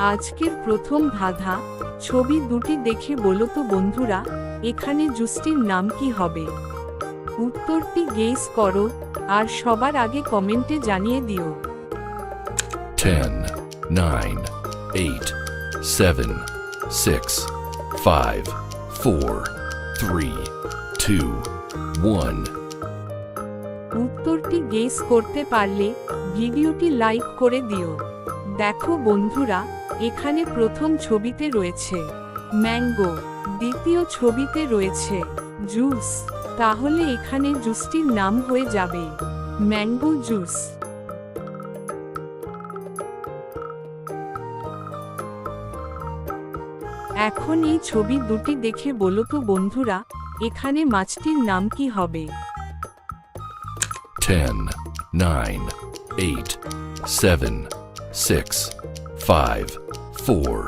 আজকের প্রথম ধাঁধা, ছবি দুটি দেখে বলো তো বন্ধুরা, এখানে জুসটির নাম কি হবে? উত্তরটি গেস করো আর সবার আগে কমেন্টে জানিয়ে দিও। 10, 9, 8, 7, 6, 5, 4, 3, 2, 1. উত্তরটি গেস করতে পারলে ভিডিওটি লাইক করে দিও। দেখো বন্ধুরা, এখানে প্রথম ছবিতে রয়েছে ম্যাঙ্গো, দ্বিতীয় ছবিতে রয়েছে জুস, তাহলে এখানে জুসটির নাম হয়ে যাবে ম্যাঙ্গো জুস। এখন এই ছবি দুটি দেখে বলো তো বন্ধুরা, এখানে মাছটির নাম কি হবে? 10, 9, 8, 7, 6, 5, 4,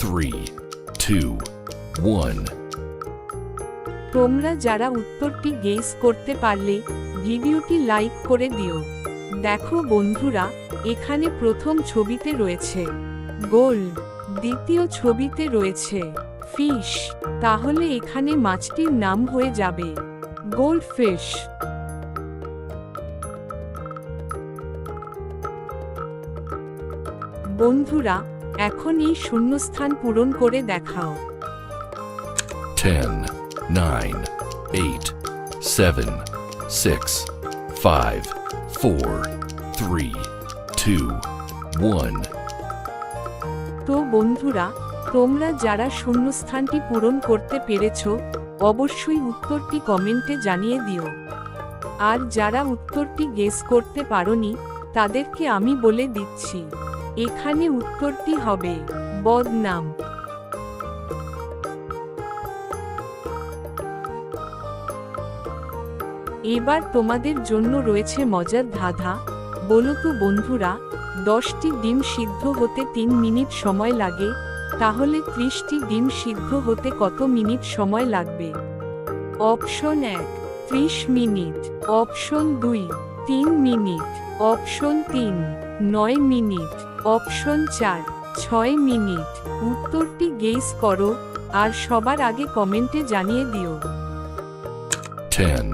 3, 2, 1. তোমরা যারা উত্তরটি গেস করতে পারলে ভিডিওটি লাইক করে দিও। দেখো বন্ধুরা, এখানে প্রথম ছবিতে রয়েছে গোল্ড, দ্বিতীয় ছবিতে রয়েছে ফিশ, তাহলে এখানে মাছটির নাম হয়ে যাবে গোল্ড ফিশ। বন্ধুরা, এখন এই শূন্যস্থান পূরণ করে দেখাও। 10, 9, 8, 7, 6, 5, 4, 3, 2, 1. তো বন্ধুরা, তোমরা যারা শূন্যস্থানটি পূরণ করতে পেরেছো, অবশ্যই উত্তরটি কমেন্টে জানিয়ে দিও। আর যারা উত্তরটি গেস করতে পারোনি, তাদেরকে আমি বলে দিচ্ছি, এখানে উত্তরটি হবে বদনাম। এবার তোমাদের জন্য রয়েছে মজার ধাঁধা। বলো তো বন্ধুরা, 10টি ডিম সিদ্ধ হতে 3 মিনিট সময় লাগে, তাহলে 30টি ডিম সিদ্ধ হতে কত মিনিট সময় লাগবে? Option 1 30 minute, option 2 3 minute, option 3 9 minute, option 4 6 minute. উত্তরটি গেস করো আর সবার আগে কমেন্টে জানিয়ে দিও। 10,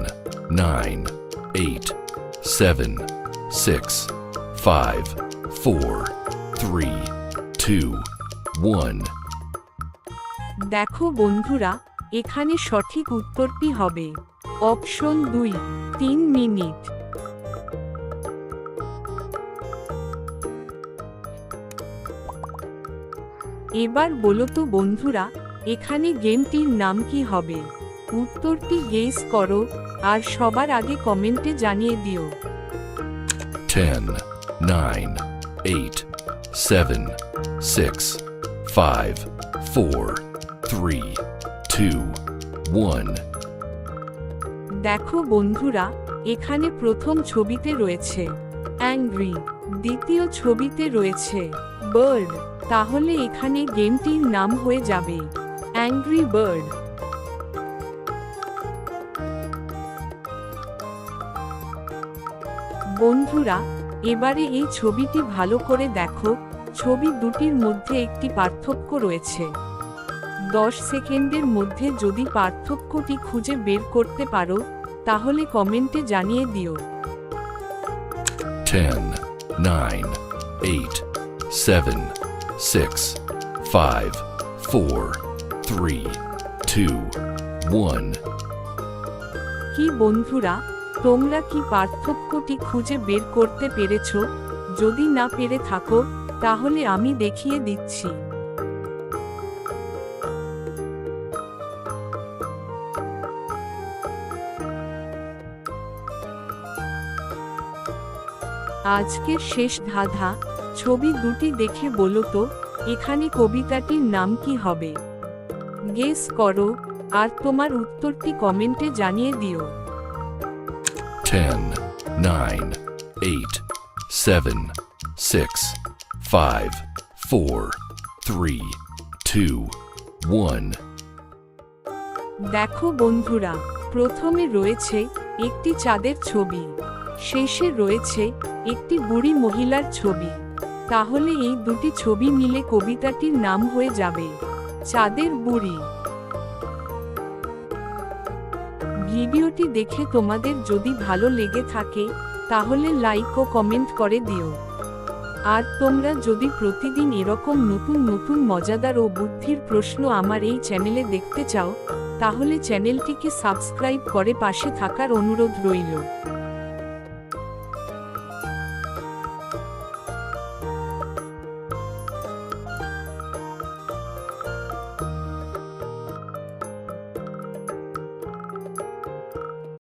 9, 8, 7, 6, 5, 4, 3, 2, 1. দেখো বন্ধুরা, এখানে সঠিক উত্তরটি হবে অপশন 2 3 মিনিট। এবার বলো তো বন্ধুরা, এখানে গেমটির নাম কি হবে? উত্তরটি গেস করো আর সবার আগে কমেন্টে জানিয়ে দিও। 10, 9, 8, 7, 6, 5, 4, 3, 2, 1. দেখো বন্ধুরা, এখানে প্রথম ছবিতে রয়েছে অ্যাংরি, দ্বিতীয় ছবিতে রয়েছে বার্ড, তাহলে এখানে গেমটির নাম হয়ে যাবে অ্যাংরি বার্ড। বন্ধুরা, এবারে এই ছবিটি ভালো করে দেখো, ছবি দুটির মধ্যে একটি পার্থক্য রয়েছে। 10 সেকেন্ডের মধ্যে যদি পার্থক্যটি খুঁজে বের করতে পারো, তাহলে কমেন্টে জানিয়ে দিও। 10, 9, 8, 7, 6, 5, 4, 3, 2, 1. কি বন্ধুরা, তোমরা কি পার্থক্যটি খুঁজে বের করতে পেরেছো? যদি না পেরে থাকো, তাহলে আমি দেখিয়ে দিচ্ছি। আজকের শেষ ধাঁধা, ছবি দুটি দেখে বলো তো, এখানে কবিতাটির নাম কি হবে? গেস করো আর তোমার উত্তরটি কমেন্টে জানিয়ে দিও। 10, 9, 8, 7, 6, 5, 4, 3, 2, 1. দেখো বন্ধুরা, প্রথমে রয়েছে একটি চাঁদের ছবি, শেষে রয়েছে একটি বুড়ি মহিলার ছবি। তাহলে এই দুটি ছবি মিলে কবিতাটির নাম হয়ে যাবে চাঁদের বুড়ি। ভিডিওটি দেখে তোমাদের যদি ভালো লেগে থাকে তাহলে লাইক ও কমেন্ট করে দিও। আর তোমরা যদি প্রতিদিন এরকম নতুন নতুন মজাদার ও বুদ্ধির প্রশ্ন আমার এই চ্যানেলে দেখতে চাও তাহলে চ্যানেলটিকে সাবস্ক্রাইব করে পাশে থাকার অনুরোধ রইল।